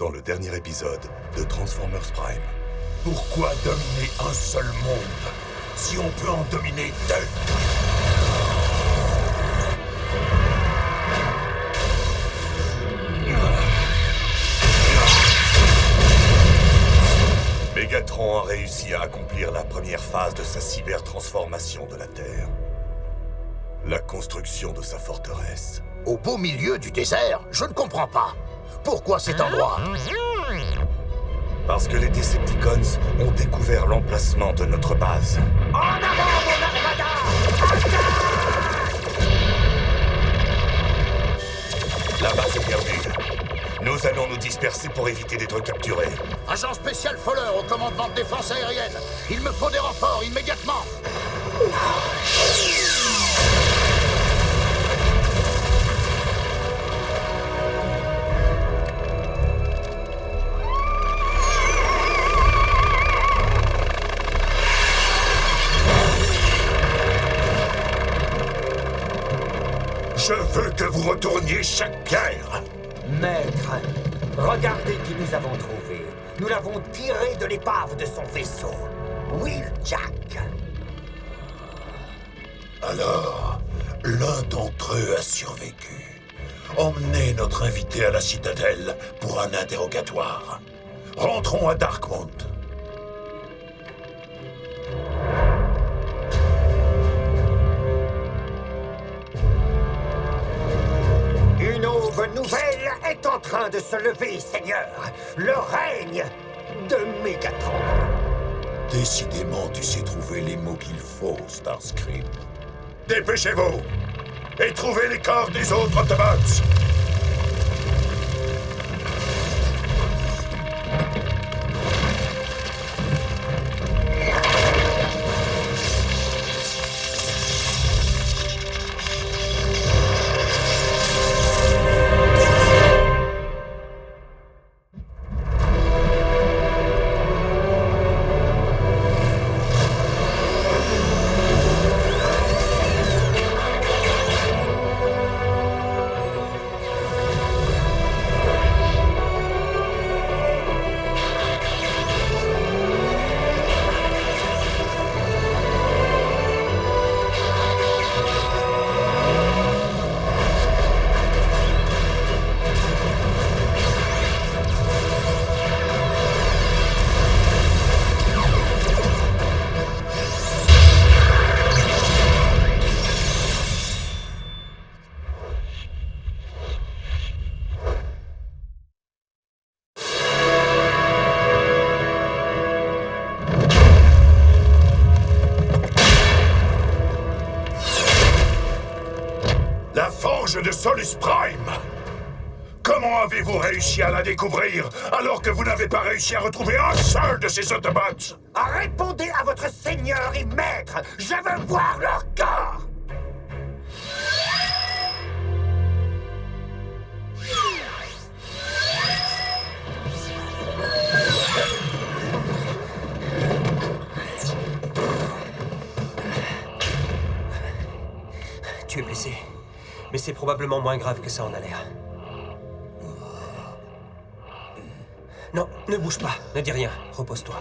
dans le dernier épisode de Transformers Prime. Pourquoi dominer un seul monde si on peut en dominer deux? Megatron a réussi à accomplir la première phase de sa cybertransformation de la Terre. La construction de sa forteresse. Au beau milieu du désert? Je ne comprends pas. Pourquoi cet endroit? Parce que les Decepticons ont découvert l'emplacement de notre base. En avant, mon armada! La base est perdue. Nous allons nous disperser pour éviter d'être capturés. Agent spécial Fowler au commandement de défense aérienne. Il me faut des renforts immédiatement. Je veux que vous retourniez chaque guerre. Maître, regardez qui nous avons trouvé. Nous l'avons tiré de l'épave de son vaisseau. Wheeljack. Alors, l'un d'entre eux a survécu. Emmenez notre invité à la citadelle pour un interrogatoire. Rentrons à Darkmount. Une aube nouvelle est en train de se lever, Seigneur. Le règne de Megatron. Décidément, tu sais trouver les mots qu'il faut, Starscream. Dépêchez-vous et trouvez les corps des autres Autobots. De Solus Prime. Comment avez-vous réussi à la découvrir alors que vous n'avez pas réussi à retrouver un seul de ces Autobots? Répondez à votre seigneur et maître. Je veux voir leur corps. Tu es blessé. Mais c'est probablement moins grave que ça en a l'air. Non, ne bouge pas, ne dis rien. Repose-toi.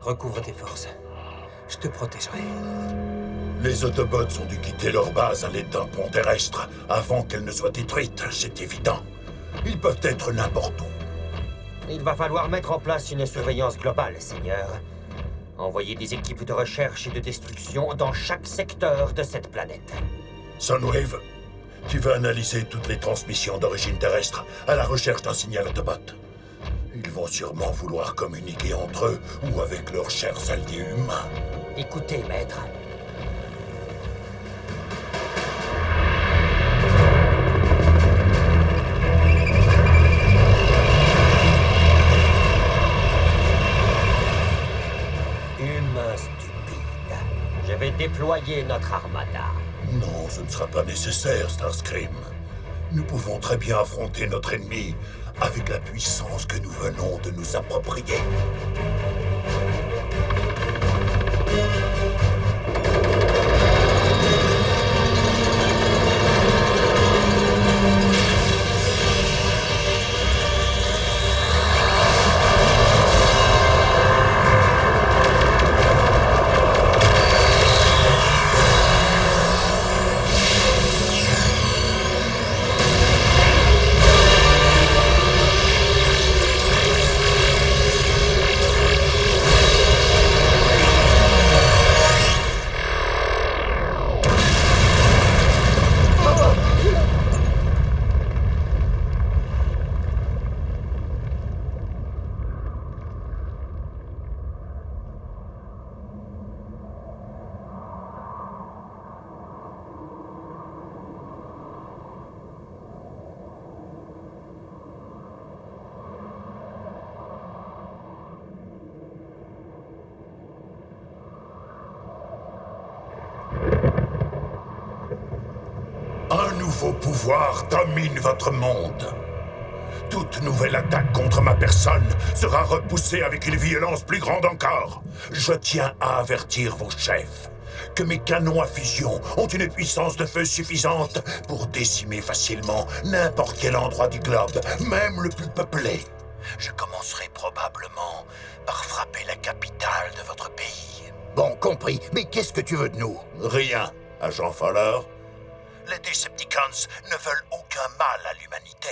Recouvre tes forces. Je te protégerai. Les Autobots ont dû quitter leur base à l'aide d'un pont terrestre avant qu'elle ne soit détruite, c'est évident. Ils peuvent être n'importe où. Il va falloir mettre en place une surveillance globale, Seigneur. Envoyer des équipes de recherche et de destruction dans chaque secteur de cette planète. Sunwave, tu vas analyser toutes les transmissions d'origine terrestre à la recherche d'un signal Autobot. Ils vont sûrement vouloir communiquer entre eux ou avec leurs chers alliés humains. Écoutez, maître. Humain stupide. Je vais déployer notre armada. Non, ce ne sera pas nécessaire, Starscream. Nous pouvons très bien affronter notre ennemi avec la puissance que nous venons de nous approprier. nouveau pouvoir domine votre monde. Toute nouvelle attaque contre ma personne sera repoussée avec une violence plus grande encore. Je tiens à avertir vos chefs que mes canons à fusion ont une puissance de feu suffisante pour décimer facilement n'importe quel endroit du globe, même le plus peuplé. Je commencerai probablement par frapper la capitale de votre pays. Bon, compris. Mais qu'est-ce que tu veux de nous? Rien, agent Fowler. Les Decepticons ne veulent aucun mal à l'humanité.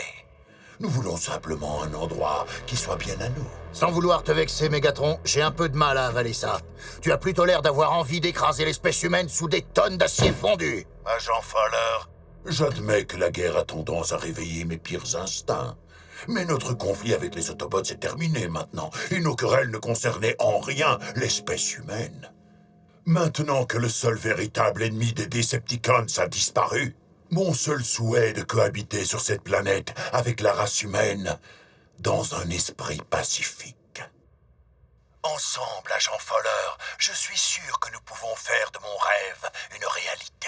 Nous voulons simplement un endroit qui soit bien à nous. Sans vouloir te vexer, Mégatron, j'ai un peu de mal à avaler ça. Tu as plutôt l'air d'avoir envie d'écraser l'espèce humaine sous des tonnes d'acier fondu. Agent Fowler, j'admets que la guerre a tendance à réveiller mes pires instincts. Mais notre conflit avec les Autobots est terminé maintenant, et nos querelles ne concernaient en rien l'espèce humaine. Maintenant que le seul véritable ennemi des Decepticons a disparu, mon seul souhait est de cohabiter sur cette planète avec la race humaine dans un esprit pacifique. Ensemble, agent Fowler, je suis sûr que nous pouvons faire de mon rêve une réalité.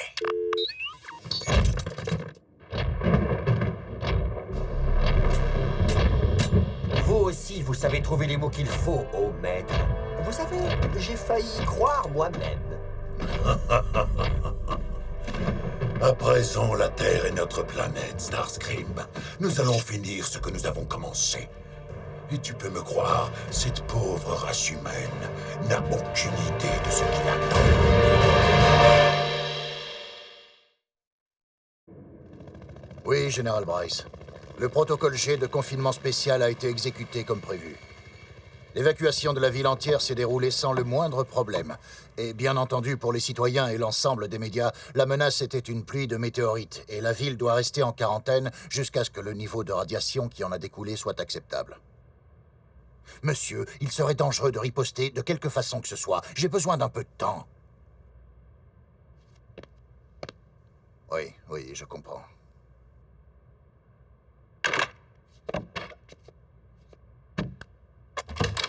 Vous aussi, vous savez trouver les mots qu'il faut, ô maître. Vous savez, j'ai failli y croire moi-même. À présent, la Terre est notre planète, Starscream. Nous allons finir ce que nous avons commencé. Et tu peux me croire, cette pauvre race humaine n'a aucune idée de ce qui l'attend. Oui, Général Bryce. Le protocole G de confinement spécial a été exécuté comme prévu. L'évacuation de la ville entière s'est déroulée sans le moindre problème. Et bien entendu, pour les citoyens et l'ensemble des médias, la menace était une pluie de météorites, et la ville doit rester en quarantaine jusqu'à ce que le niveau de radiation qui en a découlé soit acceptable. Monsieur, il serait dangereux de riposter de quelque façon que ce soit. J'ai besoin d'un peu de temps. Oui, je comprends.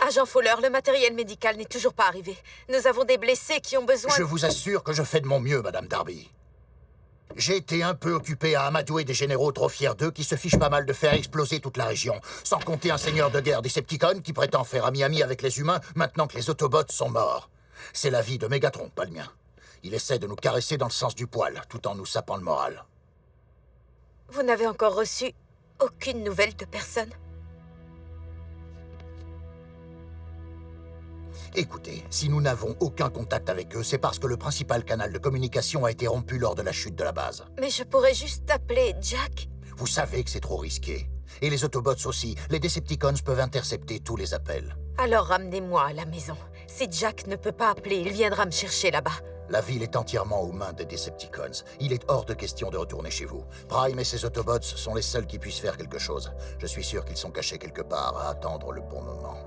Agent Fowler, le matériel médical n'est toujours pas arrivé. Nous avons des blessés qui ont besoin... Je vous assure que je fais de mon mieux, Madame Darby. J'ai été un peu occupé à amadouer des généraux trop fiers d'eux qui se fichent pas mal de faire exploser toute la région, sans compter un seigneur de guerre Decepticon qui prétend faire ami-ami avec les humains maintenant que les Autobots sont morts. C'est l'avis de Mégatron, pas le mien. Il essaie de nous caresser dans le sens du poil, tout en nous sapant le moral. Vous n'avez encore reçu aucune nouvelle de personne? Écoutez, si nous n'avons aucun contact avec eux, c'est parce que le principal canal de communication a été rompu lors de la chute de la base. Mais je pourrais juste appeler Jack. Vous savez que c'est trop risqué. Et les Autobots aussi. Les Decepticons peuvent intercepter tous les appels. Alors ramenez-moi à la maison. Si Jack ne peut pas appeler, il viendra me chercher là-bas. La ville est entièrement aux mains des Decepticons. Il est hors de question de retourner chez vous. Prime et ses Autobots sont les seuls qui puissent faire quelque chose. Je suis sûr qu'ils sont cachés quelque part à attendre le bon moment.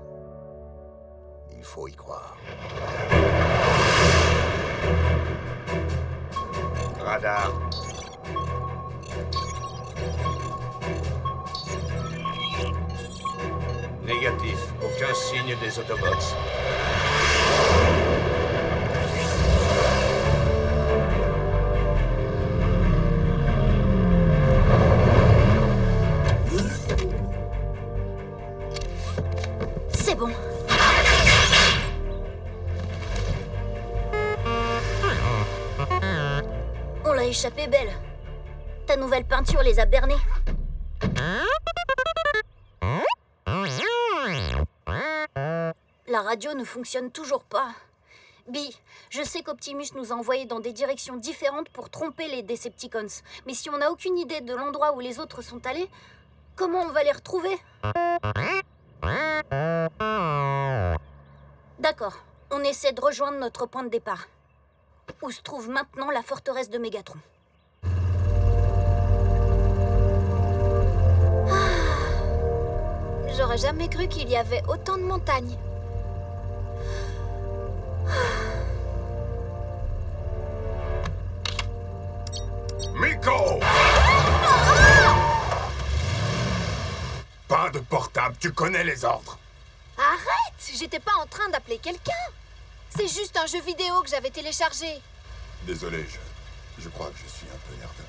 Il faut y croire. Radar. Négatif. Aucun signe des Autobots. C'est bon. On l'a échappé belle. Ta nouvelle peinture les a bernés. La radio ne fonctionne toujours pas. Bee, je sais qu'Optimus nous a envoyés dans des directions différentes pour tromper les Decepticons. Mais si on n'a aucune idée de l'endroit où les autres sont allés, comment on va les retrouver? D'accord, on essaie de rejoindre notre point de départ. Où se trouve maintenant la forteresse de Mégatron. J'aurais jamais cru qu'il y avait autant de montagnes. Miko! Pas de portable, tu connais les ordres. Arrête! J'étais pas en train d'appeler quelqu'un. C'est juste un jeu vidéo que j'avais téléchargé. Désolé, je crois que je suis un peu nerveux.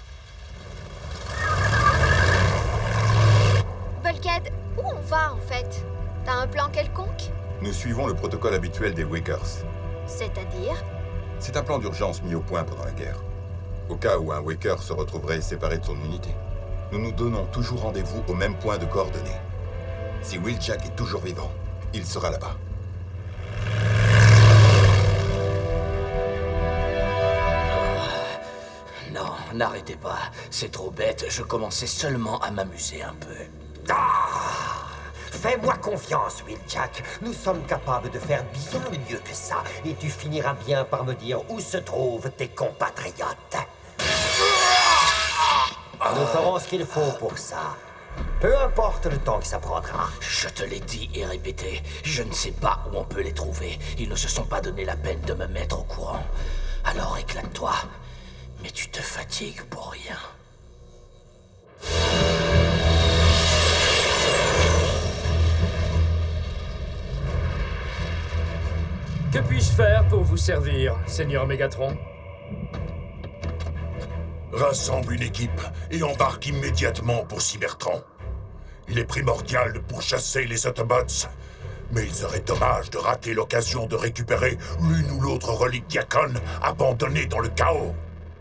Volked, où on va en fait? T'as un plan quelconque? Nous suivons le protocole habituel des Wakers. C'est-à-dire? C'est un plan d'urgence mis au point pendant la guerre. Au cas où un Waker se retrouverait séparé de son unité. Nous nous donnons toujours rendez-vous au même point de coordonnées. Si Wheeljack est toujours vivant, il sera là-bas. Non, n'arrêtez pas. C'est trop bête. Je commençais seulement à m'amuser un peu. Ah! Fais-moi confiance, Wheeljack. Nous sommes capables de faire bien mieux que ça. Et tu finiras bien par me dire où se trouvent tes compatriotes. Nous ferons ce qu'il faut pour ça. Peu importe le temps que ça prendra. Je te l'ai dit et répété. Je ne sais pas où on peut les trouver. Ils ne se sont pas donné la peine de me mettre au courant. Alors éclate-toi. Mais tu te fatigues pour rien. Que puis-je faire pour vous servir, Seigneur Mégatron? Rassemble une équipe et embarque immédiatement pour Cybertron. Il est primordial de pourchasser les Autobots, mais il serait dommage de rater l'occasion de récupérer l'une ou l'autre relique Diacon abandonnée dans le chaos.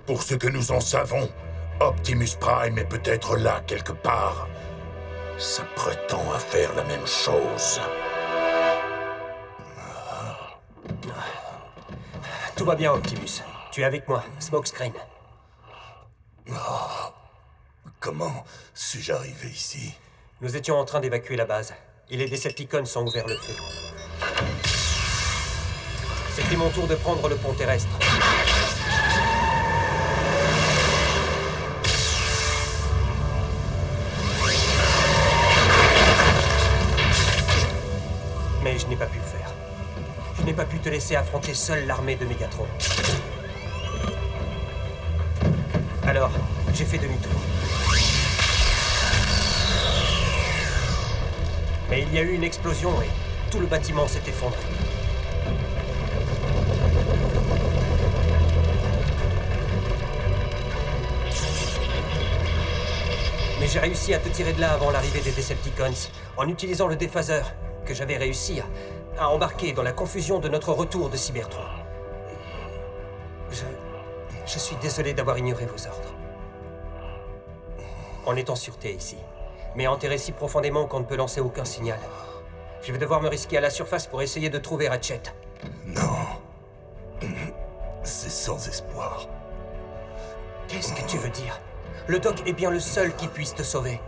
Pour ce que nous en savons, Optimus Prime est peut-être là quelque part. Ça prétend à faire la même chose. Tout va bien, Optimus. Tu es avec moi, Smokescreen. Comment suis-je arrivé ici? Nous étions en train d'évacuer la base. Et les Decepticons ont ouvert le feu. C'était mon tour de prendre le pont terrestre. Mais je n'ai pas pu le faire. Je n'ai pas pu te laisser affronter seule l'armée de Mégatron. Alors, j'ai fait demi-tour. Mais il y a eu une explosion et tout le bâtiment s'est effondré. Mais j'ai réussi à te tirer de là avant l'arrivée des Decepticons, en utilisant le déphaseur que j'avais réussi à embarquer dans la confusion de notre retour de Cybertron. Je suis désolé d'avoir ignoré vos ordres. On est en sûreté ici, mais enterré si profondément qu'on ne peut lancer aucun signal. Je vais devoir me risquer à la surface pour essayer de trouver Ratchet. Non. C'est sans espoir. Qu'est-ce que tu veux dire? Le doc est bien le seul qui puisse te sauver.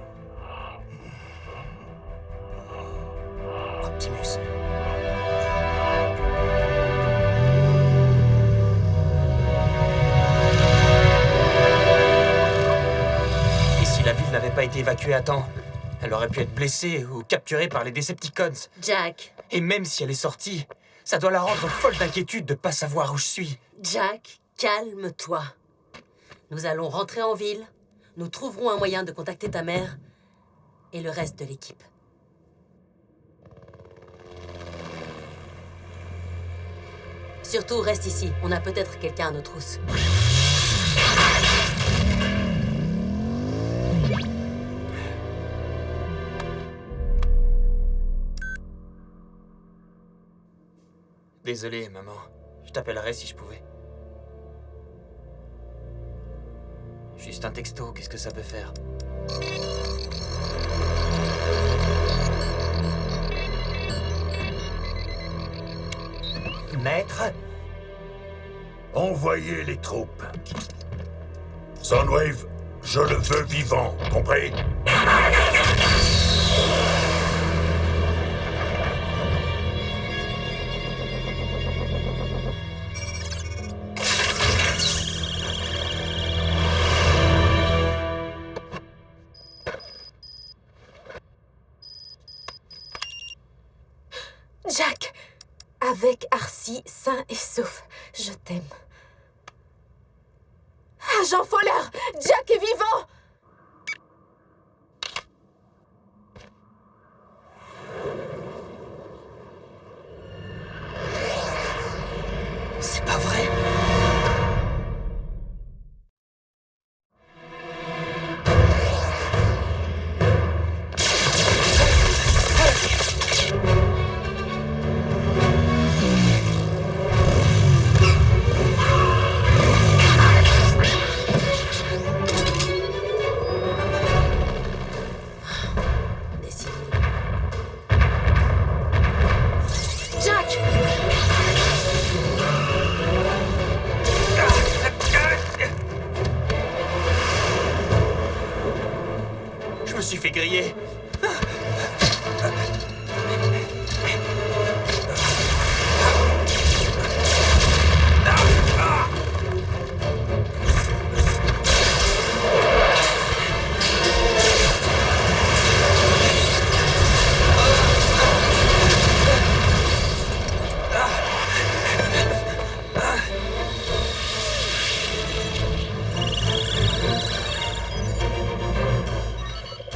Optimus. Et si la ville n'avait pas été évacuée à temps, elle aurait pu être blessée ou capturée par les Decepticons. Jack. Et même si elle est sortie, ça doit la rendre folle d'inquiétude de pas savoir où je suis. Jack, calme-toi. Nous allons rentrer en ville, nous trouverons un moyen de contacter ta mère et le reste de l'équipe. Surtout, reste ici. On a peut-être quelqu'un à nos trousses. Désolé, maman. Je t'appellerai si je pouvais. Juste un texto, qu'est-ce que ça peut faire? Maître? Envoyez les troupes. Soundwave, je le veux vivant, compris? Jack, avec Arcee, sain et sauf, je t'aime. Agent Fowler, Jack est vivant! C'est pas vrai. réveiller.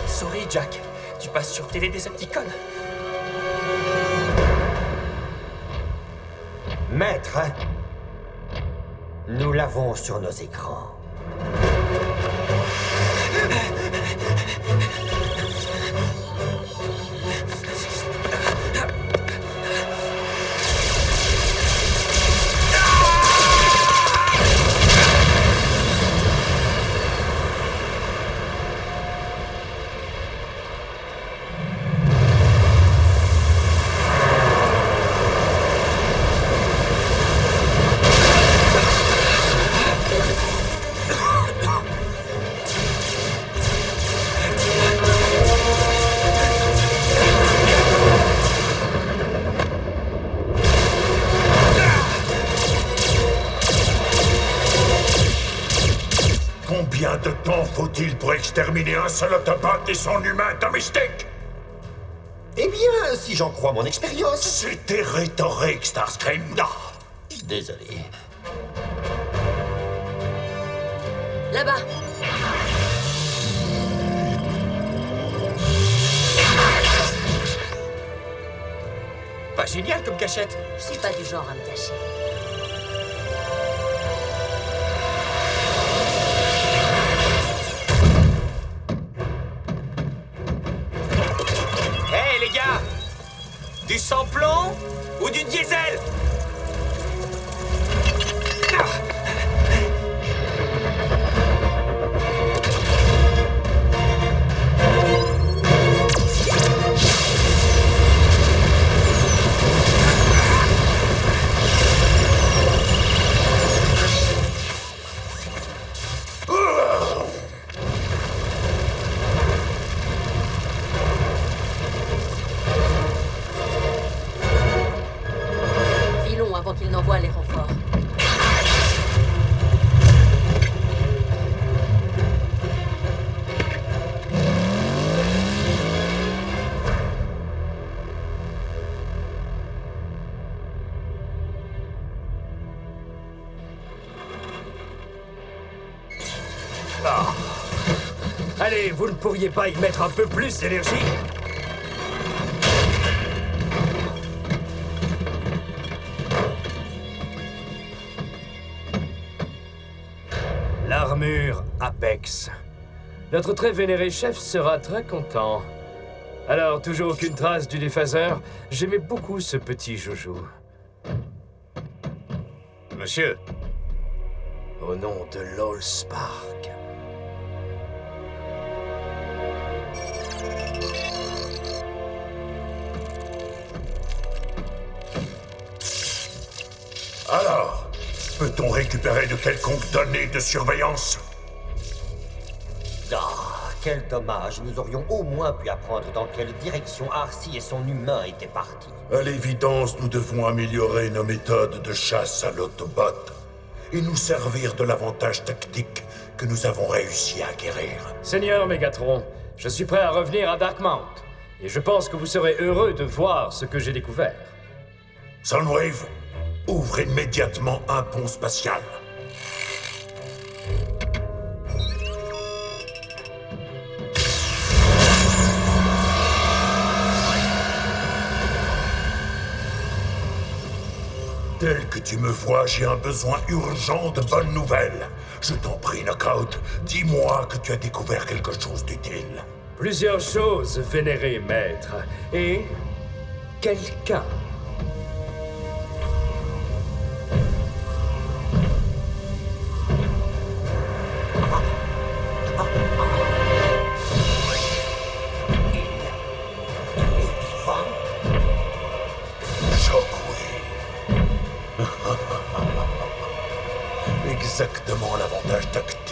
Sorry, Jack. Tu passes sur Télé Decepticon. Maître, nous l'avons sur nos écrans. Combien de temps faut-il pour exterminer un seul Autobot et son humain domestique? Eh bien, si j'en crois mon expérience... C'était rhétorique, Starscream. Désolé. Là-bas. Pas génial comme cachette. Je suis pas du genre à me cacher. Hé les gars! Du sans-plomb ou du diesel? Filons avant qu'il n'envoie les renforts. Allez, vous ne pourriez pas y mettre un peu plus d'énergie? L'armure Apex. Notre très vénéré chef sera très content. Alors, toujours aucune trace du déphaseur? J'aimais beaucoup ce petit joujou. Monsieur, Au nom de l'Allspark. Alors, peut-on récupérer de quelconques données de surveillance? Ah, quel dommage. Nous aurions au moins pu apprendre dans quelle direction Arcee et son humain étaient partis. À l'évidence, nous devons améliorer nos méthodes de chasse à l'Autobot et nous servir de l'avantage tactique que nous avons réussi à acquérir. Seigneur Megatron, je suis prêt à revenir à Darkmount. Et je pense que vous serez heureux de voir ce que j'ai découvert. Soundwave, ouvre immédiatement un pont spatial. Tel que tu me vois, j'ai un besoin urgent de bonnes nouvelles. Je t'en prie, Knockout, dis-moi que tu as découvert quelque chose d'utile. Plusieurs choses, vénéré maître. Et... quelqu'un. Exactement l'avantage tactique